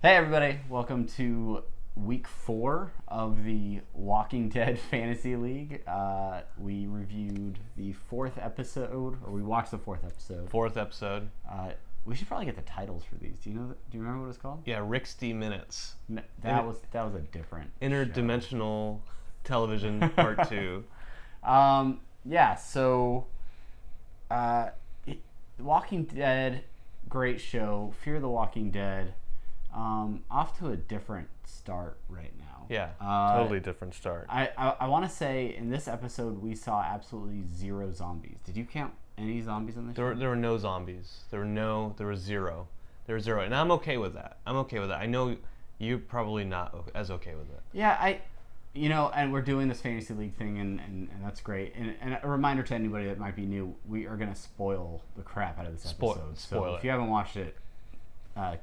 Hey everybody, welcome to week 4 of the Walking Dead Fantasy League. We reviewed the 4th episode, or we watched the 4th episode. Fourth episode. We should probably get the titles for these. Do you remember what it's called? Yeah, Rick's D Minutes. That was a different Interdimensional Television Part 2. Walking Dead, great show. Fear the Walking Dead. Off to a different start right now. Yeah, totally different start. I want to say in this episode we saw absolutely 0 zombies. Did you count any zombies in this show? There were no zombies. There was 0. There was 0, and I'm okay with that. I know you're probably not as okay with it. Yeah, and we're doing this fantasy league thing, and that's great. And a reminder to anybody that might be new, we are going to spoil the crap out of this episode. So if you haven't watched it,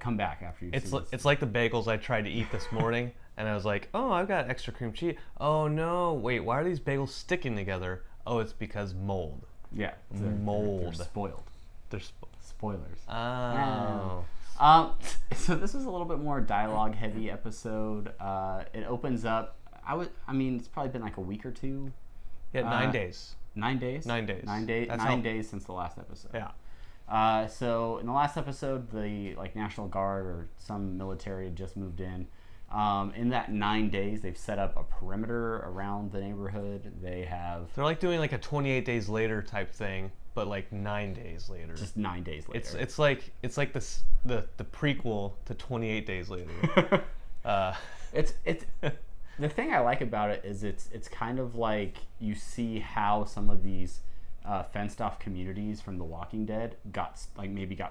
come back after you've seen this. It's like the bagels I tried to eat this morning, and I was like, oh, I've got extra cream cheese. Oh, no, wait, why are these bagels sticking together? Oh, it's because mold. Yeah. Mold. They're spoiled. They're spoilers. Oh. So this was a little bit more dialogue-heavy episode. It opens up. It's probably been like a week or two. Yeah, 9 days. 9 days? 9 days. 9 days. 9 days since the last episode. Yeah. So in the last episode, the National Guard or some military had just moved in. In that 9 days, they've set up a perimeter around the neighborhood. They're like doing like a 28 days later type thing, but like 9 days later. Just 9 days later. It's like the prequel to 28 days later. It's the thing I like about it is it's kind of like you see how some of these fenced off communities from The Walking Dead got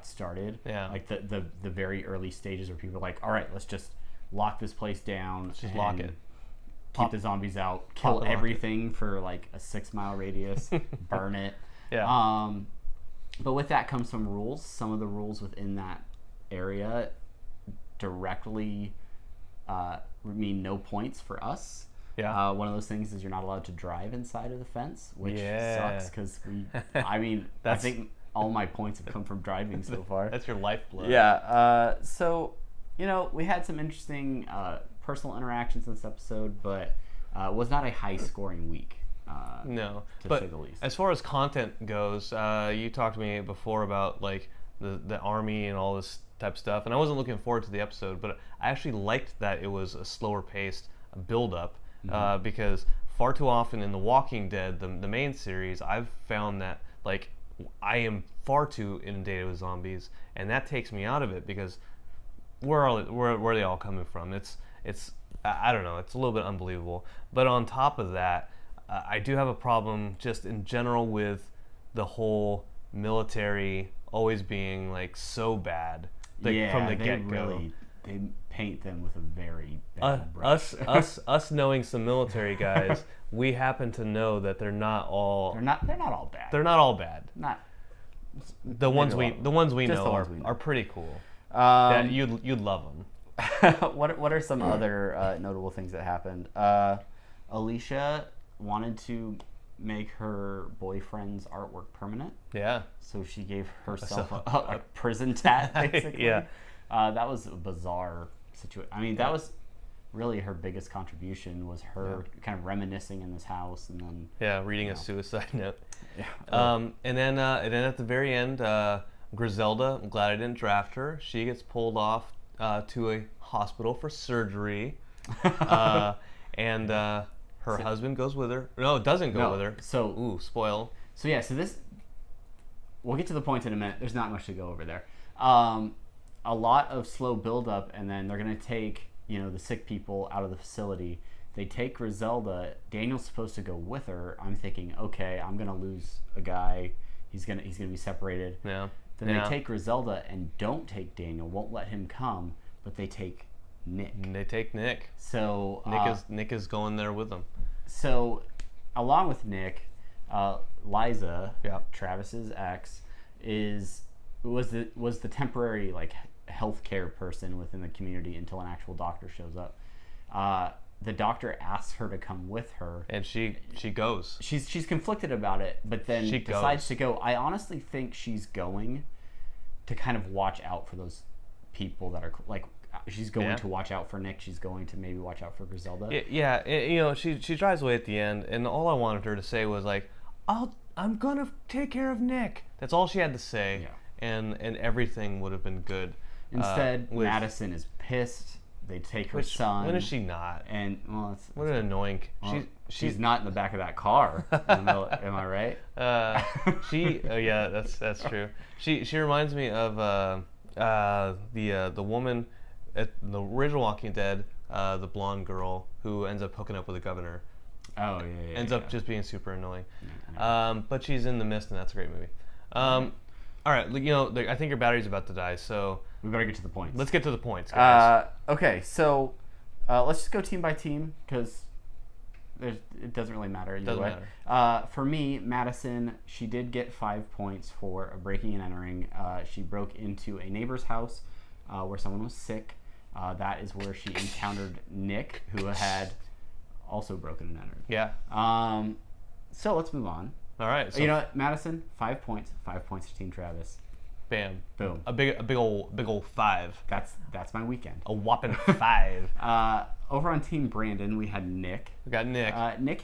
started. Yeah. Like the very early stages where people are like, all right, let's just lock this place down. Just lock it. Keep the zombies out. Kill everything for like a 6-mile radius. Burn it. Yeah. But with that comes some rules. Some of the rules within that area directly mean no points for us. Yeah. One of those things is you're not allowed to drive inside of the fence, which sucks because I think all my points have come from driving so far. That's your lifeblood. Yeah. So, we had some interesting personal interactions in this episode, but it was not a high-scoring week. No, to say the least. As far as content goes, you talked to me before about like the army and all this type of stuff, and I wasn't looking forward to the episode, but I actually liked that it was a slower paced build-up. Because far too often in The Walking Dead, the main series, I've found that like I am far too inundated with zombies, and that takes me out of it because where are they all coming from? It's I don't know, it's a little bit unbelievable. But on top of that, I do have a problem just in general with the whole military always being like so bad from the get-go. They paint them with a very bad brush. Us knowing some military guys, we happen to know that they're not all. They're not all bad. They're not all bad. The ones we know are pretty cool. You'd love them. What are some other notable things that happened? Alicia wanted to make her boyfriend's artwork permanent. Yeah. So she gave herself a prison tat, basically. Yeah. That was a bizarre situation. That was really her biggest contribution, was her kind of reminiscing in this house, and then reading a suicide note. Yeah. And then at the very end, Griselda, I'm glad I didn't draft her. She gets pulled off to a hospital for surgery, and her husband goes with her. No, doesn't go with her. So spoil. So this. We'll get to the point in a minute. There's not much to go over there. A lot of slow build-up, and then they're going to take, the sick people out of the facility. They take Griselda. Daniel's supposed to go with her. I'm thinking, okay, I'm going to lose a guy. He's going to be separated. Yeah. Then they take Griselda and don't take Daniel, won't let him come, but they take Nick. They take Nick. So Nick is going there with them. So, along with Nick, Liza, Travis's ex, was the temporary healthcare person within the community until an actual doctor shows up. The doctor asks her to come with her, and she goes. She's conflicted about it, but then she decides to go. I honestly think she's going to kind of watch out for those people that are she's going to watch out for Nick. She's going to maybe watch out for Griselda. Yeah. She drives away at the end, and all I wanted her to say was like, I'm gonna take care of Nick. That's all she had to say. Yeah. And everything would have been good. Instead, Madison is pissed. They take her son. When is she not? And what an annoying. She's not in the back of that car. Am I right? Yeah, that's true. She reminds me of the woman at the original Walking Dead, the blonde girl who ends up hooking up with the governor. Oh yeah. Ends up just being super annoying. Yeah, but she's in The Mist, and that's a great movie. All right, I think your battery's about to die, so we better get to the points. Let's get to the points, guys. Okay, so let's just go team by team because it doesn't really matter either way. For me, Madison, she did get 5 points for breaking and entering. She broke into a neighbor's house where someone was sick. That is where she encountered Nick, who had also broken and entered. Yeah. So let's move on. All right. So you know what, Madison, 5 points. 5 points to Team Travis. Bam. Boom. A big old 5. That's my weekend. A whopping 5. Over on Team Brandon, we had Nick. We got Nick. Nick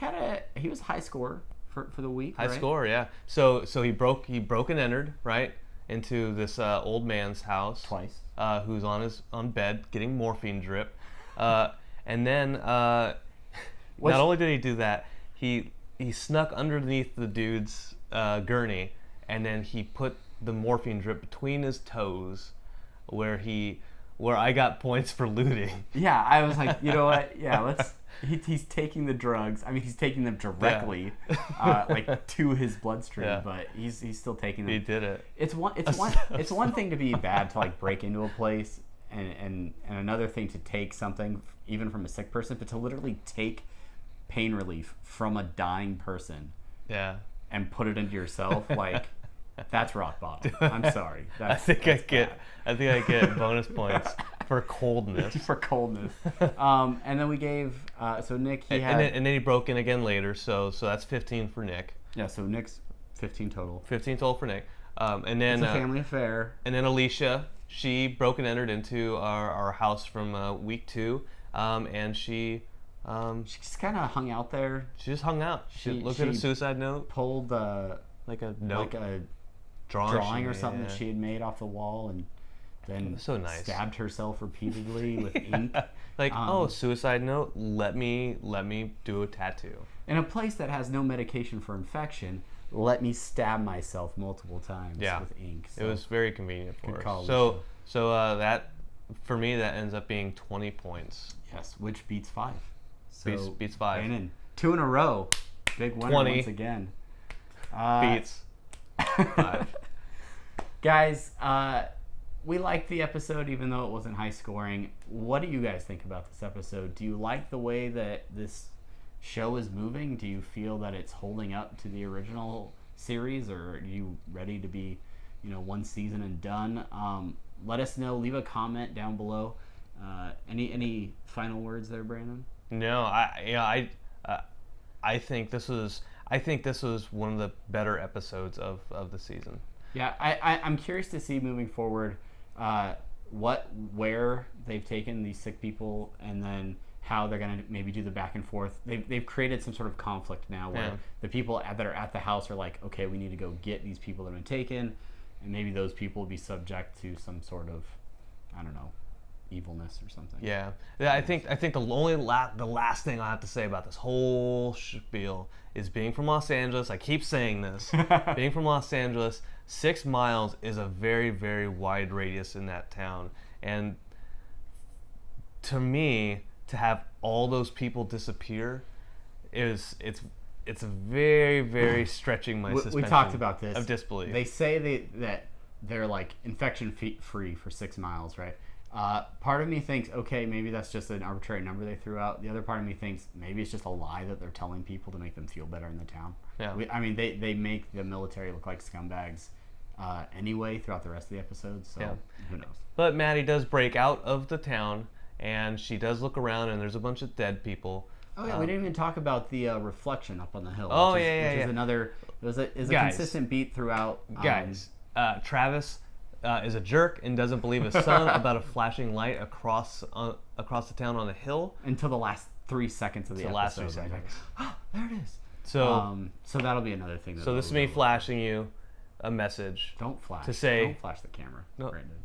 he was a high scorer for the week. High scorer, yeah. So he broke and entered right into this old man's house twice. Who's on bed getting morphine drip, and then not only did he do that, he snuck underneath the dude's gurney, and then he put the morphine drip between his toes, where I got points for looting. Yeah, I was like, you know what? Yeah, he's taking the drugs. I mean, he's taking them directly, like to his bloodstream, but he's still taking them. He did it. It's one thing to be bad to like break into a place, and another thing to take something even from a sick person, but to literally take pain relief from a dying person, and put it into yourself, like that's rock bottom. I'm sorry. I think I get bonus points for coldness. For coldness. And then we gave so Nick and then he broke in again later, so that's 15 for Nick. Yeah, so Nick's 15 total. 15 total for Nick. And then it's a family affair. And then Alicia, she broke and entered into our house from week 2, and she just kind of hung out there. She just hung out. She looked at a suicide note. Pulled like a note, like a drawing or something that she had made off the wall, and then so nice. Stabbed herself repeatedly with ink. Like, suicide note. Let me do a tattoo. In a place that has no medication for infection, let me stab myself multiple times with ink. So it was very convenient for her. So that for me that ends up being 20 points. Yes, which beats 5. So beats 5. Brandon, 2 in a row. Big winner 20. once again. Beats 5. Guys, we liked the episode even though it wasn't high scoring. What do you guys think about this episode? Do you like the way that this show is moving? Do you feel that it's holding up to the original series, or are you ready to be, one season and done? Let us know. Leave a comment down below. Any final words there, Brandon? No, I think this was one of the better episodes of the season. Yeah, I'm curious to see moving forward where they've taken these sick people, and then how they're going to maybe do the back and forth. They've created some sort of conflict now where the people that are at the house are like, okay, we need to go get these people that have been taken, and maybe those people will be subject to some sort of, I don't know, evilness or something. Yeah, I think the last thing I have to say about this whole spiel is being from Los Angeles. I keep saying this. Being from Los Angeles, 6 miles is a very, very wide radius in that town, and to me, to have all those people disappear it's very, very stretching my suspension. We talked about this of disbelief. They say that they're like infection free for 6 miles, right? Part of me thinks, okay, maybe that's just an arbitrary number they threw out. The other part of me thinks maybe it's just a lie that they're telling people to make them feel better in the town. Yeah. They make the military look like scumbags anyway throughout the rest of the episode, so who knows. But Maddie does break out of the town, and she does look around, and there's a bunch of dead people. Oh yeah, we didn't even talk about the reflection up on the hill. Oh, which is another. It was a consistent beat throughout. Guys, Travis, is a jerk and doesn't believe his son about a flashing light across the town on a hill. Until the last 3 seconds of the episode. Last 3 Like, seconds. oh, there it is. So So that'll be another thing. so this is me flashing you a message. Don't flash. To say- Don't flash the camera, No. Brandon.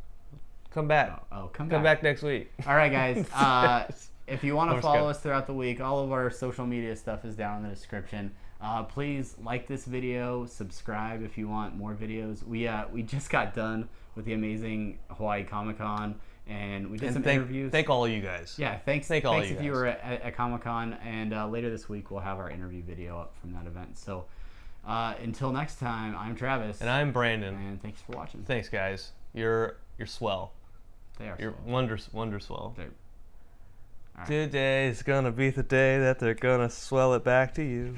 Come back. Come Come back next week. All right, guys. If you want to Let's follow go. us throughout the week, all of our social media stuff is down in the description. Please like this video, subscribe if you want more videos. We just got done with the amazing Hawaii Comic-Con, and we did some interviews. Thank all of you guys. Yeah, thanks. Thank all thanks you if you guys. were at Comic-Con, and later this week we'll have our interview video up from that event. So until next time, I'm Travis, And I'm Brandon. and thanks for watching. Thanks, guys. You're swell. They are. You're swell. wonder swell. They're- all right. Today's gonna be the day that they're gonna swell it back to you.